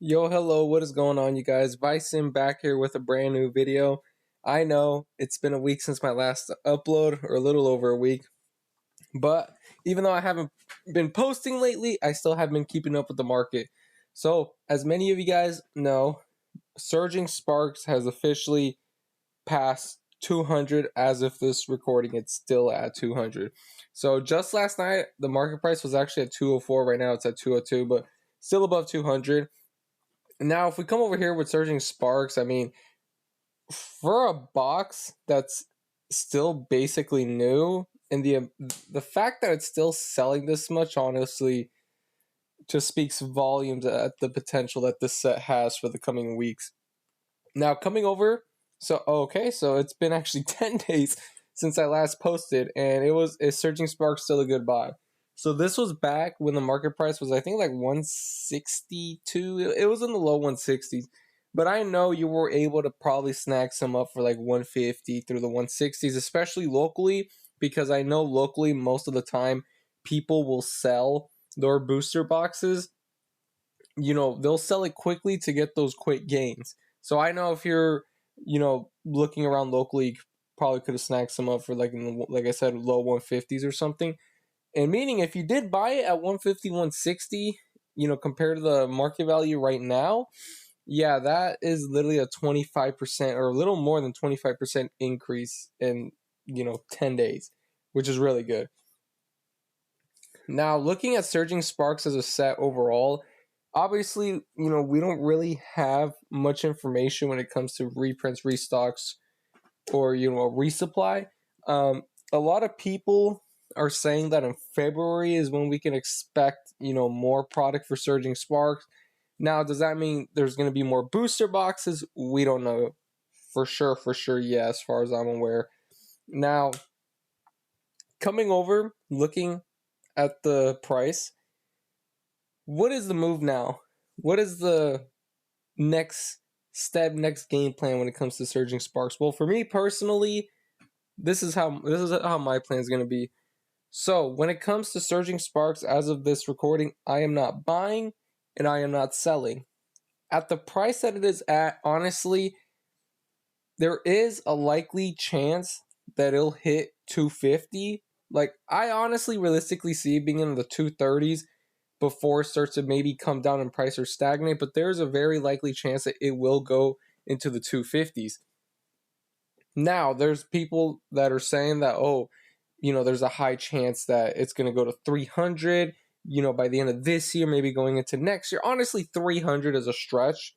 Yo, hello, what is going on, you guys? Bison back here with a brand new video. I know it's been a week since my last upload, or a little over a week, but even though I haven't been posting lately, I still have been keeping up with the market. So, as many of you guys know, Surging Sparks has officially passed 200 as of this recording. It's still at 200. So, just last night, the market price was actually at 204. Right now, it's at 202, but still above 200. Now, if we come over here with Surging Sparks, I mean, for a box that's still basically new, and the fact that it's still selling this much, honestly, just speaks volumes at the potential that this set has for the coming weeks. Now, coming over, so it's been actually 10 days since I last posted, and is Surging Sparks still a good buy? So this was back when the market price was, I think, like 162. It was in the low 160s. But I know you were able to probably snag some up for like 150 through the 160s, especially locally, because I know locally most of the time people will sell their booster boxes. They'll sell it quickly to get those quick gains. So I know if you're, looking around locally, you probably could have snagged some up for like I said, low 150s or something. And meaning if you did buy it at 150, 160, compared to the market value right now, yeah, that is literally a 25% or a little more than 25% increase in, 10 days, which is really good. Now, looking at Surging Sparks as a set overall, obviously, we don't really have much information when it comes to reprints, restocks, or, a resupply. A lot of people are saying that in February is when we can expect, more product for Surging Sparks. Now, does that mean there's going to be more booster boxes? We don't know. For sure, yeah, as far as I'm aware. Now, coming over, looking at the price, what is the move now? What is the next step, next game plan when it comes to Surging Sparks? Well, for me personally, this is how my plan is going to be. So, when it comes to Surging Sparks, as of this recording, I am not buying and I am not selling. At the price that it is at, honestly, there is a likely chance that it'll hit 250. Like, I honestly realistically see it being in the 230s before it starts to maybe come down in price or stagnate, but there's a very likely chance that it will go into the 250s. Now, there's people that are saying that, there's a high chance that it's going to go to 300, by the end of this year, maybe going into next year. Honestly, 300 is a stretch,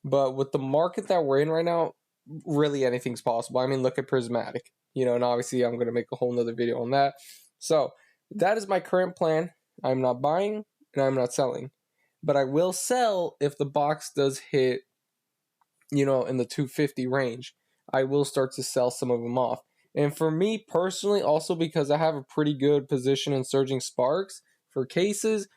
but with the market that we're in right now, really anything's possible. I mean, look at Prismatic, and obviously I'm going to make a whole nother video on that. So that is my current plan. I'm not buying and I'm not selling, but I will sell if the box does hit, in the 250 range. I will start to sell some of them off. And for me personally, also because I have a pretty good position in Surging Sparks for cases,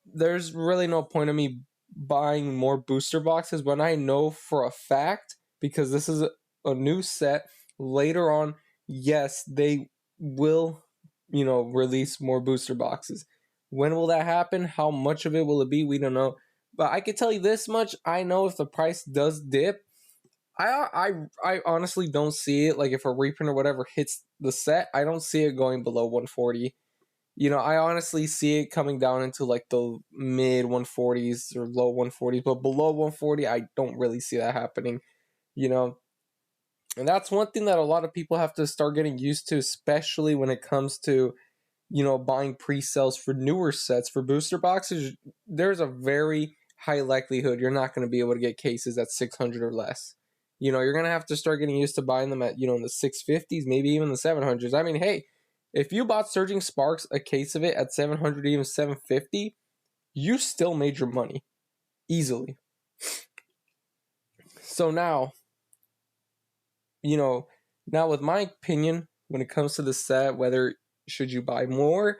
there's really no point in me buying more booster boxes when I know for a fact, because this is a new set, later on, yes, they will, release more booster boxes. When will that happen? How much of it will it be? We don't know. But I can tell you this much. I know if the price does dip, I honestly don't see it. Like, if a reprint or whatever hits the set, I don't see it going below 140. I honestly see it coming down into like the mid 140s or low 140s, but below 140, I don't really see that happening, you know. And that's one thing that a lot of people have to start getting used to, especially when it comes to, buying pre-sales for newer sets for booster boxes. There's a very high likelihood you're not going to be able to get cases at 600 or less. You're going to have to start getting used to buying them at, in the 650s, maybe even the 700s. I mean, hey, if you bought Surging Sparks, a case of it at 700, even 750, you still made your money easily. So now, now with my opinion, when it comes to the set, whether should you buy more,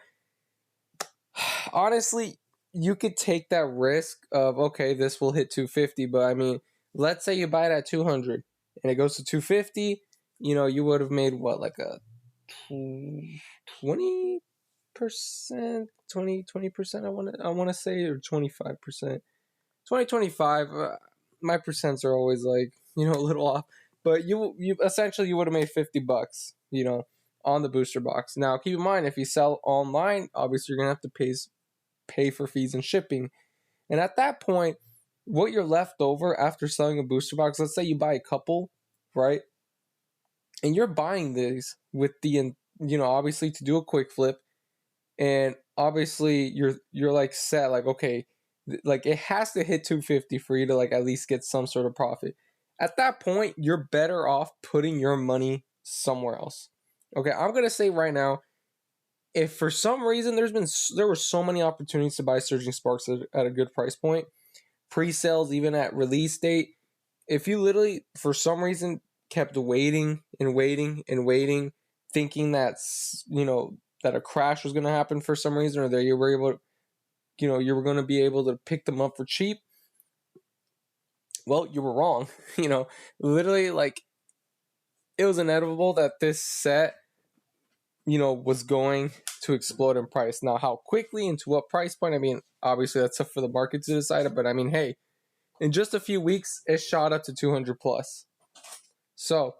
honestly, you could take that risk of, okay, this will hit 250, but I mean, let's say you buy it at 200 and it goes to 250, you would have made what, like a 20%, 20%, I want to say, or 25%. 2025, my percents are always like, a little off. But you essentially you would have made $50, on the booster box. Now, keep in mind, if you sell online, obviously you're going to have to pay for fees and shipping. And at that point, what you're left over after selling a booster box, let's say you buy a couple, right? And you're buying these with the, obviously to do a quick flip. And obviously you're like set, like, okay, like it has to hit 250 for you to like at least get some sort of profit. At that point, you're better off putting your money somewhere else. Okay, I'm going to say right now, if for some reason there were so many opportunities to buy Surging Sparks at a good price point, pre-sales even at release date, if you literally for some reason kept waiting and waiting and waiting, thinking that that a crash was going to happen for some reason, or that you were able to, you were going to be able to pick them up for cheap, well, you were wrong. Literally, like, it was inevitable that this set was going to explode in price. Now, how quickly and to what price point, I mean, obviously that's up for the market to decide, but I mean, hey, in just a few weeks, it shot up to 200 plus. So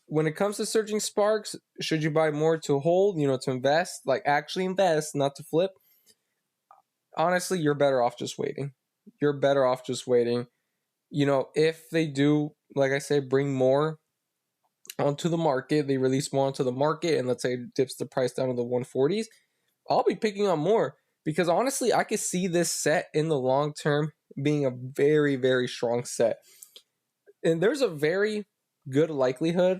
when it comes to Surging Sparks, should you buy more to hold, to invest, like actually invest, not to flip? Honestly, you're better off just waiting. You're better off just waiting. If they do, like I say, bring more onto the market, they release more onto the market, and let's say it dips the price down to the 140s, I'll be picking up more, because honestly, I could see this set in the long term being a very, very strong set. And there's a very good likelihood,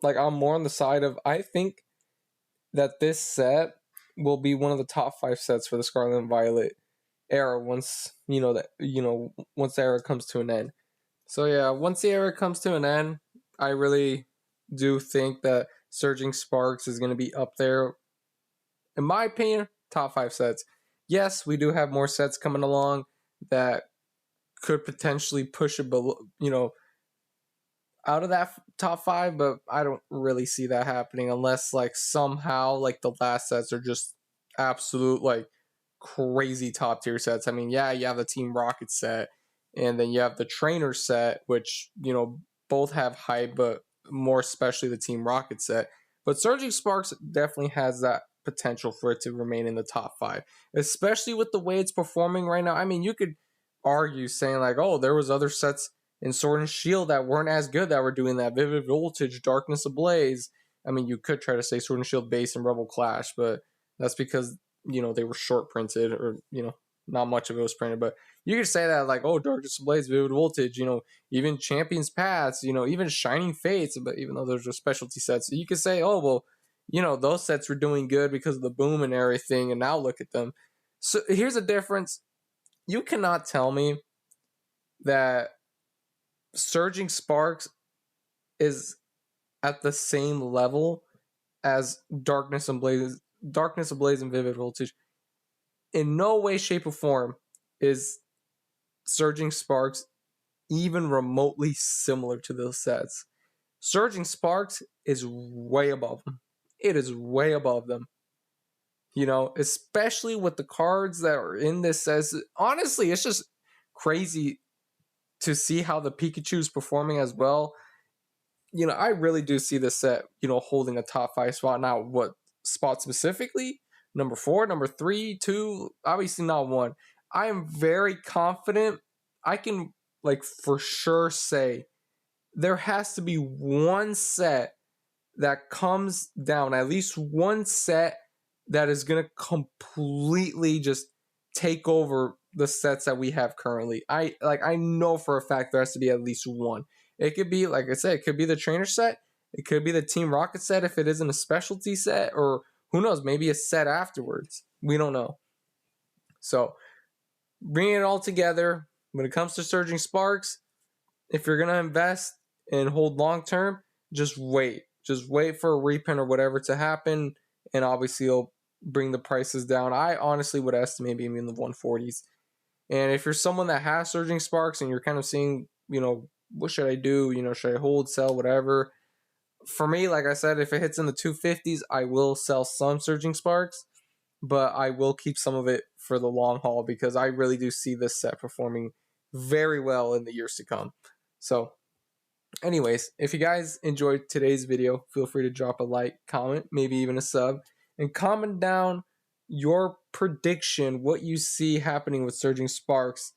like I'm more on the side of, I think that this set will be one of the top 5 sets for the Scarlet and Violet era once once the era comes to an end. So yeah, once the era comes to an end, I really do think that Surging Sparks is going to be up there, in my opinion, top 5 sets. Yes, we do have more sets coming along that could potentially push it below, out of that top 5, but I don't really see that happening unless like somehow like the last sets are just absolute like crazy top tier sets. I mean, yeah, you have the Team Rocket set, and then you have the Trainer set, which both have hype, but more especially the Team Rocket set. But Surging Sparks definitely has that potential for it to remain in the top 5, especially with the way it's performing right now. I mean, you could argue saying like, oh, there was other sets in Sword and Shield that weren't as good that were doing that. Vivid Voltage, Darkness Ablaze. I mean, you could try to say Sword and Shield Base and Rebel Clash, but that's because they were short printed, or not much of it was printed. But you could say that like, oh, Darkness Ablaze, Vivid Voltage, even Champions Paths, even Shining Fates, but even though those are specialty sets, you could say, oh well, those sets were doing good because of the boom and everything, and now look at them. So here's the difference. You cannot tell me that Surging Sparks is at the same level as Darkness Ablaze, and Vivid Voltage. In no way, shape, or form is Surging Sparks even remotely similar to those sets. Surging Sparks is way above them. It is way above them. Especially with the cards that are in this set. Honestly, it's just crazy to see how the Pikachu is performing as well. I really do see this set, holding a top 5 spot. Now, what spot specifically? Number 4, number 3, 2, obviously not 1. I am very confident. I can, like, for sure say there has to be one set that comes down, at least one set that is going to completely just take over the sets that we have currently. I know for a fact there has to be at least one. It could be, like I said, it could be the Trainer set. It could be the Team Rocket set if it isn't a specialty set, or who knows, maybe a set afterwards. We don't know. So bringing it all together, when it comes to Surging Sparks, if you're going to invest and hold long term, just wait. Just wait for a reprint or whatever to happen, and obviously it'll bring the prices down. I honestly would estimate maybe in the 140s. And if you're someone that has Surging Sparks and you're kind of seeing, what should I do? Should I hold, sell, whatever? For me, like I said, if it hits in the 250s, I will sell some Surging Sparks, but I will keep some of it for the long haul, because I really do see this set performing very well in the years to come. So anyways, if you guys enjoyed today's video, feel free to drop a like, comment, maybe even a sub, and comment down your prediction, what you see happening with Surging Sparks,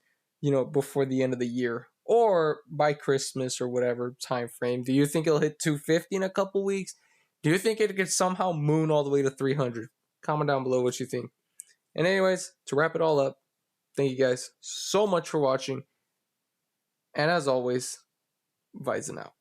before the end of the year or by Christmas or whatever time frame. Do you think it'll hit 250 in a couple weeks? Do you think it could somehow moon all the way to 300? Comment down below what you think. And anyways, to wrap it all up, thank you guys so much for watching. And as always, Weizen out.